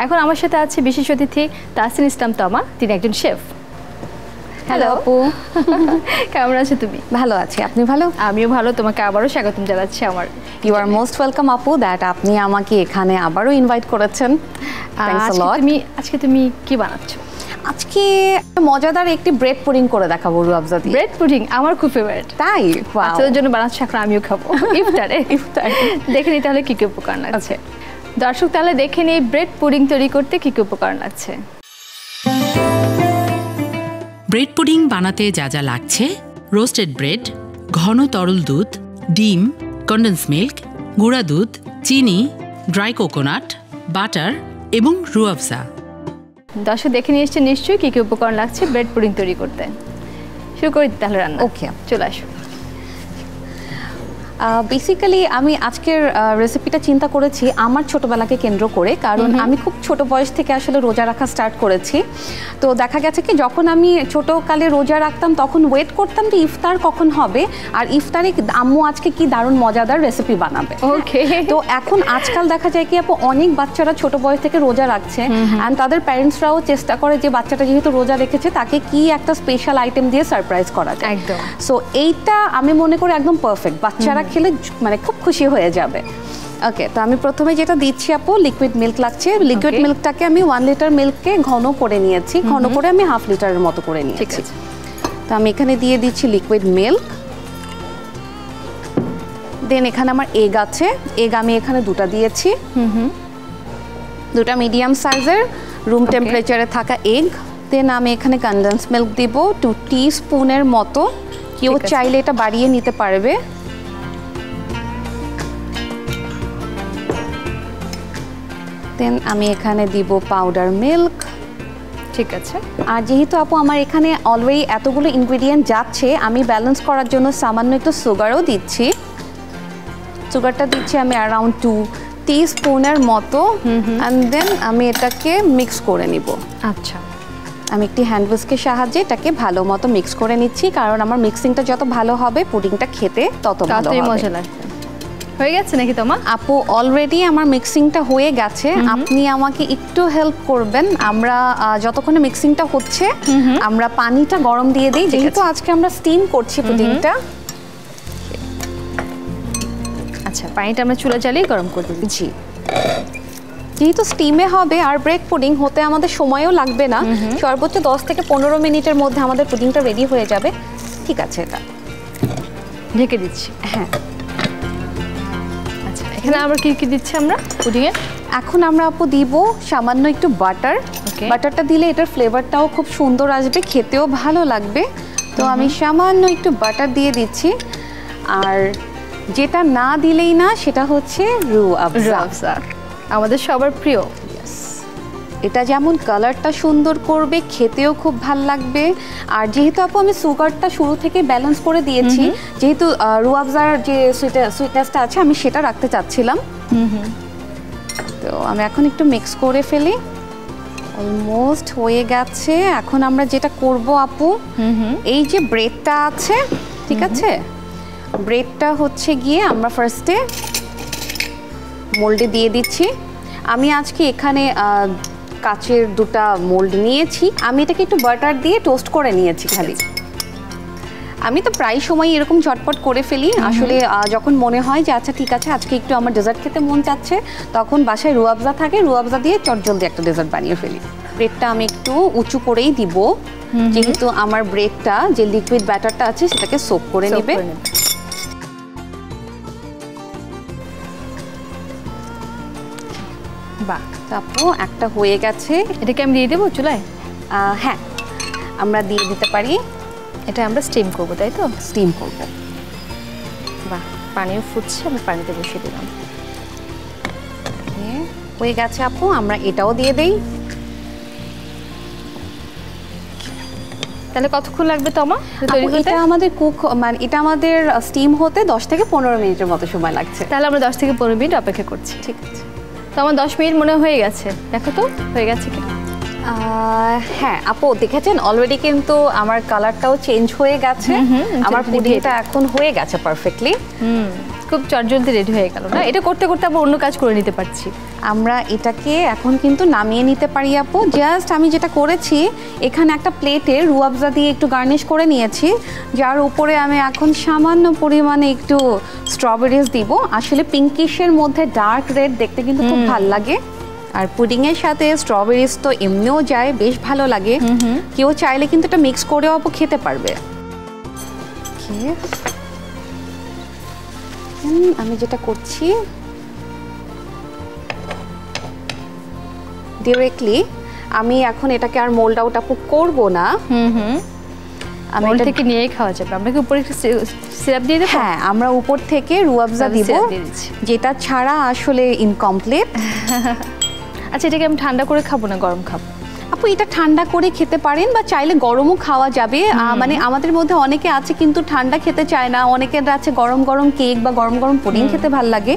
এখন আমার সাথে আছে বিশেষ অতিথি তাহসিন ইসলাম তমা, তিনি একজন শেফ। হ্যালো আপু, কেমন আছো তুমি? ভালো আছি, আপনি ভালো? আমিও ভালো, তোমাকে আবারও স্বাগতম জানাচ্ছি আমার। ইউ আর মোস্ট ওয়েলকাম আপু, দ্যাট আপনি আমাকে এখানে আবারও ইনভাইট করেছেন। আজকে তুমি কি বানাচ্ছো? আজকে মজাদার একটি ব্রেড পুডিং করে দেখাবো রুহ আফজা দিয়ে। ব্রেড পুডিং আমার খুব ফেভারিট। তাই? বাচ্চাদের জন্য বানাচ্ছি, এখন আমিও খাবো ইফতারে। দেখে নিই তাহলে কি কি উপকরণ লাগছে। দর্শক তাহলে দেখে নিই ব্রেড পুডিং তৈরি করতে কি কি উপকরণ লাগছে। ব্রেড পুডিং বানাতে যা যা লাগছে: রোস্টেড ব্রেড, ঘন তরল দুধ, ডিম, কনডেন্স মিল্ক, গুঁড়া দুধ, চিনি, ড্রাই কোকোনাট, বাটার এবং রুহ আফজা। দর্শক দেখে নিয়ে এসছে নিশ্চয়ই কি কি উপকরণ লাগছে ব্রেড পুডিং তৈরি করতে। শুরু করি তাহলে রান্না। ওকে, চলে আসো। বেসিক্যালি আমি আজকের রেসিপিটা চিন্তা করেছি আমার ছোটবেলাকে কেন্দ্র করে, কারণ আমি খুব ছোট বয়স থেকে আসলে রোজা রাখা স্টার্ট করেছি। তো দেখা গেছে কি যখন আমি ছোটোকালে রোজা রাখতাম তখন ওয়েট করতাম যে ইফতার কখন হবে, আর ইফতারে আম্মু আজকে কি দারুণ মজাদার রেসিপি বানাবে। ওকে, তো এখন আজকাল দেখা যায় কি আপু অনেক বাচ্চারা ছোট বয়স থেকে রোজা রাখছে, অ্যান্ড তাদের প্যারেন্টসরাও চেষ্টা করে যে বাচ্চাটা যেহেতু রোজা রেখেছে তাকে কি একটা স্পেশাল আইটেম দিয়ে সারপ্রাইজ করা যায়। একদম। সো এইটা আমি মনে করি একদম পারফেক্ট, বাচ্চারা খেলে মানে খুব খুশি হয়ে যাবে। ওকে, তো আমি প্রথমে যেটা দিচ্ছি আপু, লিকুইড মিল্ক লাগছে। লিকুইড মিল্কটাকে আমি 1 লিটার মিল্ককে ঘন করে নিয়েছি, ঘন করে আমি 1/2 লিটারের মতো করে নিয়েছি। তো আমি এখানে দিয়ে দিচ্ছি লিকুইড মিল্ক। দেন এখানে আমার এগ আছে, এগ আমি এখানে 2টা দিয়েছি, 2টা মিডিয়াম সাইজের রুম টেম্পারেচারে থাকা এগ। দেন আমি এখানে কনডেন্স মিল্ক দিব 2 টিস্পুনের মতো, কেউ চাইলে এটা বাড়িয়ে নিতে পারবে। দেন আমি এখানে দিব পাউডার মিল্ক। ঠিক আছে। আর যেহেতু আপু আমার এখানে অলরেডি এতগুলো ইনগ্রেডিয়েন্ট যাচ্ছে, আমি ব্যালেন্স করার জন্য সামান্য একটু সুগারও দিচ্ছি। সুগারটা দিচ্ছি আমি অ্যারাউন্ড 2 টিস্পুনের মতো, অ্যান্ড দেন আমি এটাকে মিক্স করে নিব। আচ্ছা, আমি একটি হ্যান্ড হুইস্কের সাহায্যে এটাকে ভালো মতো মিক্স করে নিচ্ছি, কারণ আমার মিক্সিংটা যত ভালো হবে পুডিংটা খেতে তত ভালো হবে। মজা লাগবে। হয়ে গেছে নাকি তোমার? আপু অলরেডি আমার মিক্সিংটা হয়ে গেছে, আপনি আমাকে একটু হেল্প করবেন। আমরা যতক্ষণে মিক্সিংটা হচ্ছে আমরা পানিটা গরম দিয়ে দিই, যেহেতু আজকে আমরা স্টিম করছি পুডিংটা। আচ্ছা, পানিটা আমরা চুলা জ্বালিয়ে গরম করে দিই। জি, যেহেতু স্টিমে হবে আর ব্রেড পুডিং হতে আমাদের সময়ও লাগবে না, সর্বোচ্চ 10 থেকে 15 মিনিটের মধ্যে আমাদের পুডিংটা রেডি হয়ে যাবে। ঠিক আছে, এটা ঢেকে দিচ্ছি। হ্যাঁ, এখানে আমরা কি কি দিচ্ছি আমরা পুডিংয়ে? এখন আমরা আপু দিব সামান্য একটু বাটার। বাটারটা দিলে এটার ফ্লেভারটাও খুব সুন্দর আসবে, খেতেও ভালো লাগবে। তো আমি সামান্য একটু বাটার দিয়ে দিচ্ছি। আর যেটা না দিলেই না সেটা হচ্ছে রুহ আফজা, আমাদের সবার প্রিয়। এটা যেমন কালারটা সুন্দর করবে, খেতেও খুব ভাল লাগবে। আর যেহেতু আপু আমি সুগারটা শুরু থেকে ব্যালেন্স করে দিয়েছি, যেহেতু রুহ আফজার যে সুইটনেসটা আছে আমি সেটা রাখতে চাচ্ছিলাম। তো আমি এখন একটু মিক্স করে ফেলি। অলমোস্ট হয়ে গেছে। এখন আমরা যেটা করব আপু, এই যে ব্রেডটা আছে, ঠিক আছে, ব্রেডটা হচ্ছে গিয়ে আমরা ফার্স্টে মোল্ডে দিয়ে দিচ্ছি। আমি আজকে এখানে কাচের 2টা মোল্ড নিয়েছি, আমি এটাকে একটু বাটার দিয়ে টোস্ট করে নিয়েছি খালি। আমি তো প্রায় সময় এরকম ঝটপট করে ফেলি আসলে, যখন মনে হয় যে আচ্ছা ঠিক আছে আজকে একটু আমার ডেজার্ট খেতে মন চাচ্ছে, তখন বাসায় রুহ আফজা থাকে, রুহ আফজা দিয়ে চটজলদি একটা ডেজার্ট বানিয়ে ফেলি। ব্রেডটা আমি একটু উঁচু করেই দিব, যেহেতু আমার ব্রেডটা যে লিকুইড ব্যাটারটা আছে সেটাকে সোক করে নেবে। বাহ, আপু একটা হয়ে গেছে। এটাকে আমি দিয়ে দেবো চুলায়? হ্যাঁ, আমরা দিয়ে দিতে পারি। এটা আমরা স্টিম করবো, তাই তো? স্টিম করব। বাহ, পানিও ফুটছে, আমি পানিতে বসিয়ে দিলাম। হয়ে গেছে আপু, আমরা এটাও দিয়ে দেই। তাহলে কতক্ষণ লাগবে তোমা? এটা আমাদের কুক মানে এটা আমাদের স্টিম হতে 10 থেকে 15 মিনিটের মতো সময় লাগছে। তাহলে আমরা 10 থেকে 15 মিনিট অপেক্ষা করছি। ঠিক আছে, তো আমার 10 মিনিট মনে হয়ে গেছে, দেখো তো হয়ে গেছে কি। হ্যাঁ আপু দেখেছেন অলরেডি কিন্তু আমার কালারটাও চেঞ্জ হয়ে গেছে, আমার পুডিংটা এখন হয়ে গেছে পারফেক্টলি। খুব চটজলদি রেডি হয়ে গেল না? এটা করতে করতে আবার অন্য কাজ করে নিতে পারছি। আমরা এটাকে এখন কিন্তু নামিয়ে নিতে পারি আপু। জাস্ট আমি যেটা করেছি, এখানে একটা প্লেটে রুহ আফজা দিয়ে একটু গার্নিশ করে নিয়েছি, যার উপরে আমি এখন সামান্য পরিমাণে একটু স্ট্রবেরিজ দিব। আসলে পিঙ্কিশের মধ্যে ডার্ক রেড দেখতে কিন্তু খুব ভালো লাগে। আর পুডিংয়ের সাথে স্ট্রবেরিজ তো এমনিও যায়, বেশ ভালো লাগে। কেউ চাইলে কিন্তু এটা মিক্স করেও আপু খেতে পারবে। আমি যেটা করছি, ডিরেক্টলি আমি এখন এটাকে আর মোল্ড আউট আপু করব না। আমি এটা থেকে নিয়েই খাওয়া যাবে। আমরা কি উপরে একটু সিরাপ দিয়ে দেব? হ্যাঁ, আমরা উপর থেকে রুহ আফজা দিব, যেটা ছাড়া আসলে ইনকমপ্লিট। আচ্ছা, এটাকে আমি ঠান্ডা করে খাবো না গরম খাবো? আপু এটা ঠান্ডা করে খেতে পারেন, বা চাইলে গরমও খাওয়া যাবে। মানে আমাদের মধ্যে অনেকে আছে কিন্তু ঠান্ডা খেতে চায় না, অনেকের আছে গরম গরম কেক বা গরম গরম পুডিং খেতে ভালো লাগে,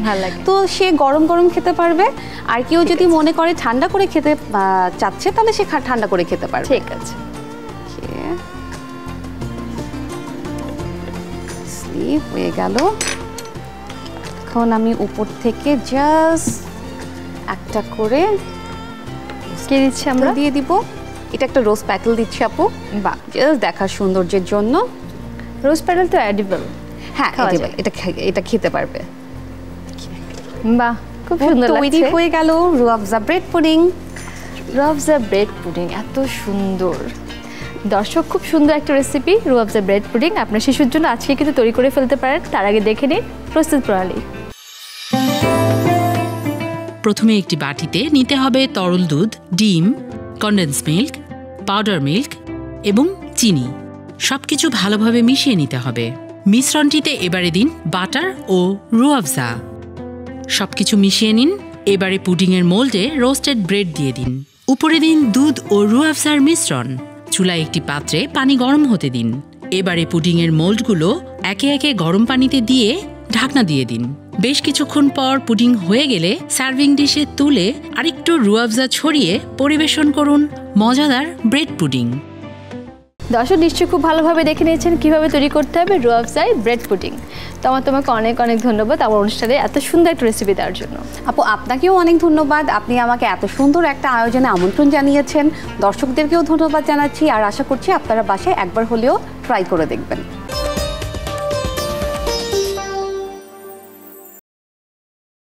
তো সে গরম গরম খেতে পারবে। আর কেউ যদি মনে করে ঠান্ডা করে খেতে চাচ্ছে, তাহলে সে ঠান্ডা করে খেতে পারবে। ঠিক আছে, হয়ে গেল। এখন আমি উপর থেকে জাস্ট একটা করে কে দিচ্ছি আমরা দিয়ে দিব। এটা একটা রোজ প্যাটেল দিচ্ছি আপু, বা জাস্ট দেখার সৌন্দর্যের জন্য। রোজ প্যাটেল তো এডিবল? হ্যাঁ, এডিবল। এটা খেতে পারবে। বাহ, খুব সুন্দর লাগছে। তৈরি হয়ে গেল রুহ আফজা ব্রেড পুডিং। রুহ আফজা ব্রেড পুডিং এত সুন্দর। দর্শক, খুব সুন্দর একটা রেসিপি রুহ আফজা ব্রেড পুডিং আপনার শিশুর জন্য আজকে কিন্তু তৈরি করে ফেলতে পারেন। তার আগে দেখে নিন প্রস্তুত প্রণালী। প্রথমে একটি বাটিতে নিতে হবে তরল দুধ, ডিম, কনডেন্স মিল্ক, পাউডার মিল্ক এবং চিনি। সবকিছু ভালোভাবে মিশিয়ে নিতে হবে। মিশ্রণটিতে এবারে দিন বাটার ও রুহ আফজা। সবকিছু মিশিয়ে নিন। এবারে পুডিংয়ের মোল্ডে রোস্টেড ব্রেড দিয়ে দিন। উপরে দিন দুধ ও রুহ আফজার মিশ্রণ। চুলায় একটি পাত্রে পানি গরম হতে দিন। এবারে পুডিংয়ের মোল্ডগুলো একে একে গরম পানিতে দিয়ে ঢাকনা দিয়ে দিন। বেশ কিছুক্ষণ পর পুডিং হয়ে গেলে সার্ভিং ডিশে তুলে আরেকটু রুহ আফজা ছড়িয়ে পরিবেশন করুন মজাদার ব্রেড পুডিং। দর্শক, নিশ্চয়ই খুব ভালোভাবে দেখে নিয়েছেন কিভাবে তৈরি করতে হবে রুহ আফজায় ব্রেড পুডিং। তোমাকে অনেক অনেক ধন্যবাদ আমার অনুষ্ঠানে এত সুন্দর একটা রেসিপি দেওয়ার জন্য। আপু, আপনাকেও অনেক ধন্যবাদ। আপনি আমাকে এত সুন্দর একটা আয়োজনে আমন্ত্রণ জানিয়েছেন। দর্শকদেরকেও ধন্যবাদ জানাচ্ছি, আর আশা করছি আপনারা বাসায় একবার হলেও ট্রাই করে দেখবেন।